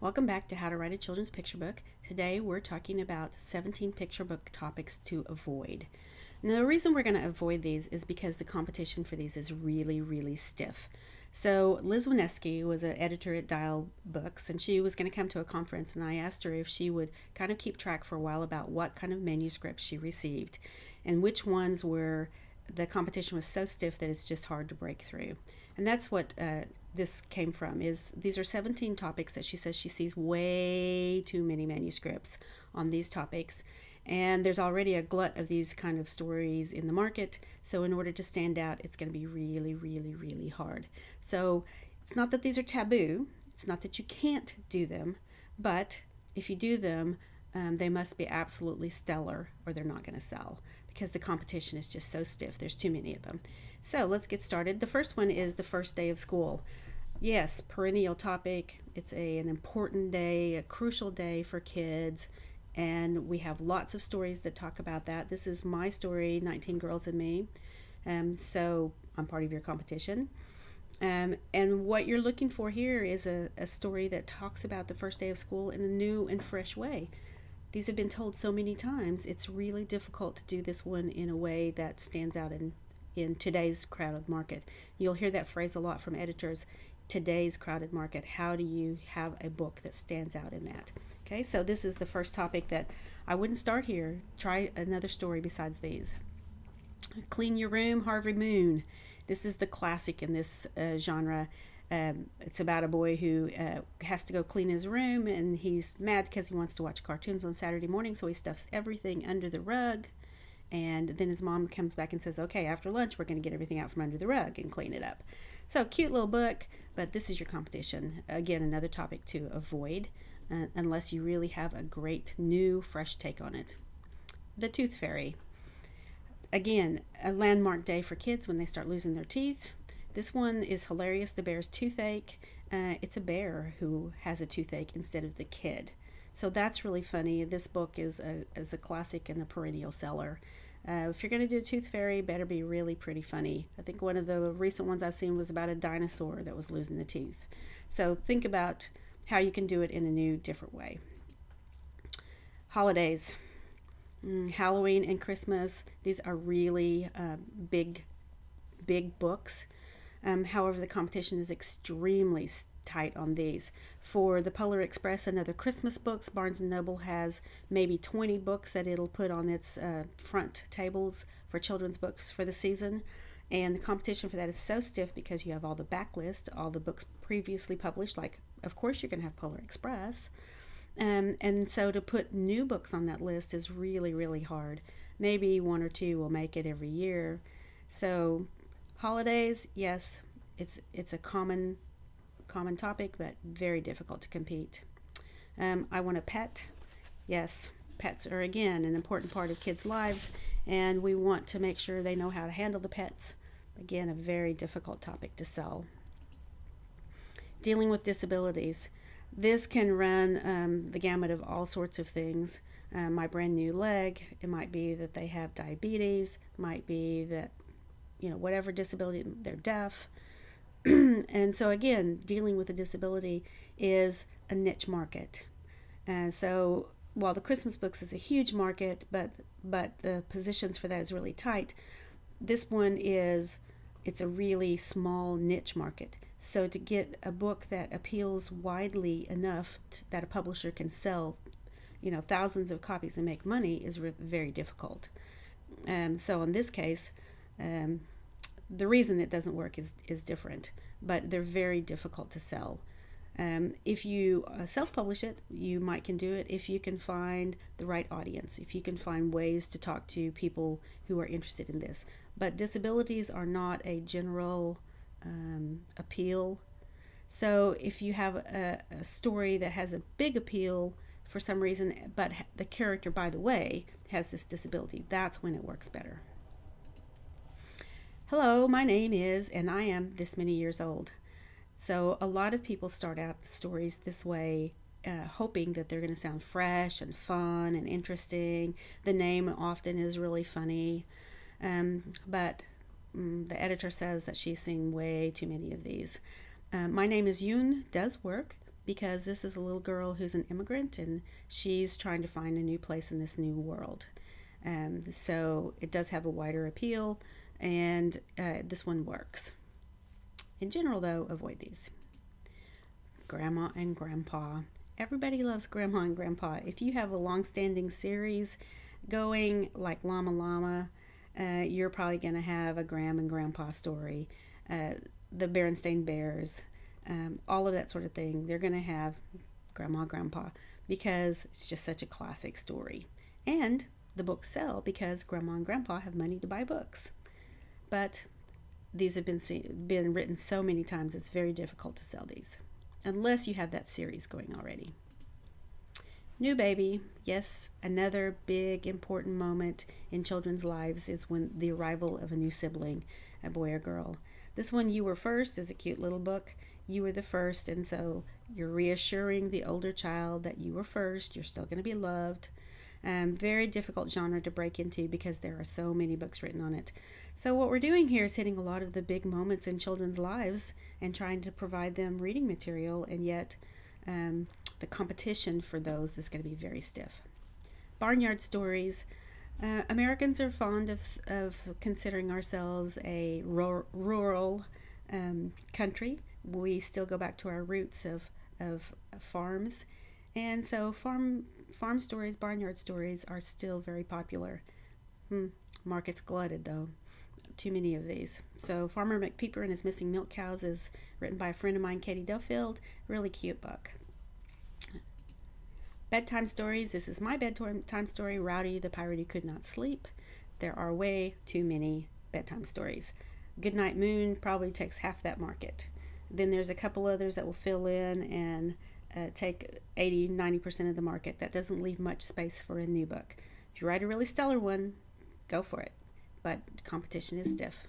Welcome back to How to Write a Children's Picture Book. Today we're talking about 17 picture book topics to avoid. Now, the reason we're going to avoid these is because the competition for these is really, really stiff. So Liz Wineski was an editor at Dial Books, and she was going to come to a conference, and I asked her if she would kind of keep track for a while about what kind of manuscripts she received and which ones were the competition was so stiff that it's just hard to break through. And that's what this came from. Is these are 17 topics that she says she sees way too many manuscripts on these topics, and there's already a glut of these kind of stories in the market. So in order to stand out, it's going to be really, really, really hard. So it's not that these are taboo. It's not that you can't do them, but if you do them, they must be absolutely stellar or they're not going to sell because the competition is just so stiff. There's too many of them. So let's get started. The first one is the first day of school. Yes, perennial topic. It's an important day, a crucial day for kids, and we have lots of stories that talk about that. This is my story, 19 Girls and Me. So I'm part of your competition. And what you're looking for here is a story that talks about the first day of school in a new and fresh way. These have been told so many times, it's really difficult to do this one in a way that stands out in today's crowded market. You'll hear that phrase a lot from editors, today's crowded market. How do you have a book that stands out in that? Okay, so this is the first topic that I wouldn't start here. Try another story besides these. Clean Your Room, Harvey Moon. This is the classic in this genre. It's about a boy who has to go clean his room, and he's mad because he wants to watch cartoons on Saturday morning, so he stuffs everything under the rug. And then his mom comes back and says, okay, after lunch, we're going to get everything out from under the rug and clean it up. So, cute little book, but this is your competition. Again, another topic to avoid unless you really have a great, new, fresh take on it. The Tooth Fairy. Again, a landmark day for kids when they start losing their teeth. This one is hilarious. The bear's toothache. It's a bear who has a toothache instead of the kid. So that's really funny. This book is a classic and a perennial seller. If you're going to do a Tooth Fairy, better be really pretty funny. I think one of the recent ones I've seen was about a dinosaur that was losing the teeth. So think about how you can do it in a new, different way. Holidays. Halloween and Christmas. These are really big books. However, the competition is extremely tight on these. For the Polar Express and other Christmas books, Barnes & Noble has maybe 20 books that it'll put on its front tables for children's books for the season. And the competition for that is so stiff because you have all the backlist, all the books previously published, like, of course, you're going to have Polar Express. And so to put new books on that list is really, really hard. Maybe one or two will make it every year. So holidays, yes, it's a common topic, but very difficult to compete. I Want a Pet. Yes, pets are, again, an important part of kids' lives, and we want to make sure they know how to handle the pets. Again, a very difficult topic to sell. Dealing with disabilities. This can run the gamut of all sorts of things. My brand new leg, it might be that they have diabetes, might be that, whatever disability, they're deaf. And so again, dealing with a disability is a niche market. And so while the Christmas books is a huge market, but the positions for that is really tight, this one it's a really small niche market. So to get a book that appeals widely enough that a publisher can sell, thousands of copies and make money is very difficult. So in this case, the reason it doesn't work is different, but they're very difficult to sell. If you self-publish it, you can do it if you can find the right audience, if you can find ways to talk to people who are interested in this. But disabilities are not a general appeal. So if you have a story that has a big appeal for some reason, but the character, by the way, has this disability, that's when it works better. Hello, my name is, and I am this many years old. So a lot of people start out stories this way, hoping that they're going to sound fresh and fun and interesting. The name often is really funny, but the editor says that she's seen way too many of these. My name is Yoon does work, because this is a little girl who's an immigrant and she's trying to find a new place in this new world. So it does have a wider appeal, and this one works. In general, though, avoid these. Grandma and Grandpa. Everybody loves Grandma and Grandpa. If you have a long-standing series going like Llama Llama, you're probably going to have a Gram and Grandpa story. The Berenstain Bears, all of that sort of thing. They're going to have Grandma, Grandpa, because it's just such a classic story. And the books sell because Grandma and Grandpa have money to buy books. But these have been written so many times, it's very difficult to sell these, unless you have that series going already. New baby. Yes, another big important moment in children's lives is when the arrival of a new sibling, a boy or girl. This one, You Were First, is a cute little book. You were the first, and so you're reassuring the older child that you were first, you're still going to be loved. Very difficult genre to break into because there are so many books written on it. So what we're doing here is hitting a lot of the big moments in children's lives and trying to provide them reading material, and yet the competition for those is going to be very stiff. Barnyard stories. Americans are fond of considering ourselves a rural country. We still go back to our roots of farms, and so farm stories, barnyard stories are still very popular. Market's glutted though. Too many of these. So Farmer McPeeper and His Missing Milk Cows is written by a friend of mine, Katie Duffield. Really cute book. Bedtime stories. This is my bedtime story, Rowdy the Pirate Who Could Not Sleep. There are way too many bedtime stories. Goodnight Moon probably takes half that market. Then there's a couple others that will fill in and take 80-90% of the market. That doesn't leave much space for a new book. If you write a really stellar one, go for it. But competition is stiff.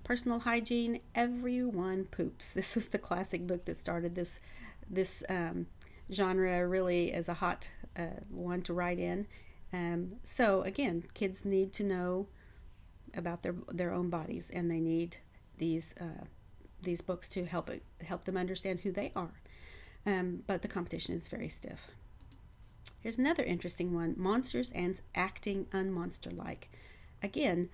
Personal hygiene. Everyone poops. This was the classic book that started this genre really as a hot one to write in. So again, kids need to know about their own bodies, and they need these books to help them understand who they are. But the competition is very stiff. Here's another interesting one: monsters and acting unmonster-like. Again,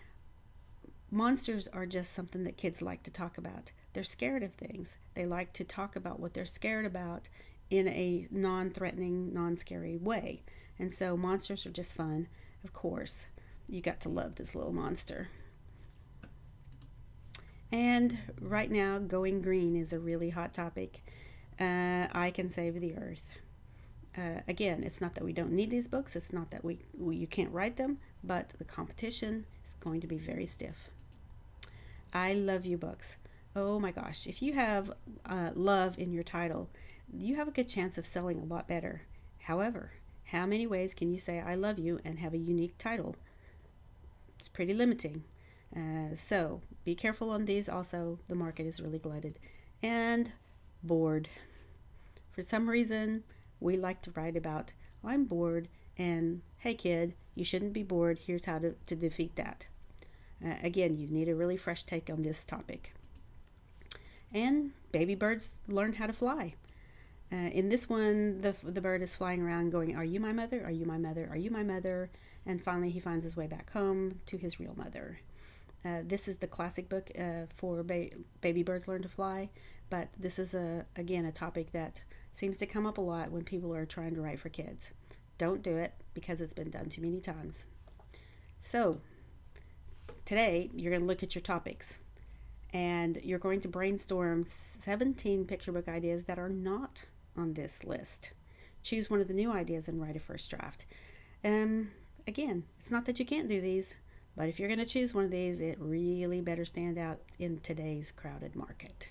monsters are just something that kids like to talk about. They're scared of things. They like to talk about what they're scared about in a non-threatening, non-scary way. And so monsters are just fun. Of course, you got to love this little monster. And right now, going green is a really hot topic. I Can Save the Earth. Again, it's not that we don't need these books. It's not that you can't write them, but the competition is going to be very stiff. I Love You books. Oh my gosh, if you have love in your title, you have a good chance of selling a lot better. However, how many ways can you say I love you and have a unique title? It's pretty limiting. So be careful on these. Also, the market is really glutted. And bored. For some reason, we like to write about, I'm bored, and hey kid, you shouldn't be bored. Here's how to defeat that. Again, you need a really fresh take on this topic. And baby birds learn how to fly. In this one, the bird is flying around going, are you my mother? Are you my mother? Are you my mother? And finally he finds his way back home to his real mother. This is the classic book for Baby Birds Learn to Fly, but this is, again, a topic that seems to come up a lot when people are trying to write for kids. Don't do it because it's been done too many times. So today you're going to look at your topics, and you're going to brainstorm 17 picture book ideas that are not on this list. Choose one of the new ideas and write a first draft. Again, it's not that you can't do these, but if you're going to choose one of these, it really better stand out in today's crowded market.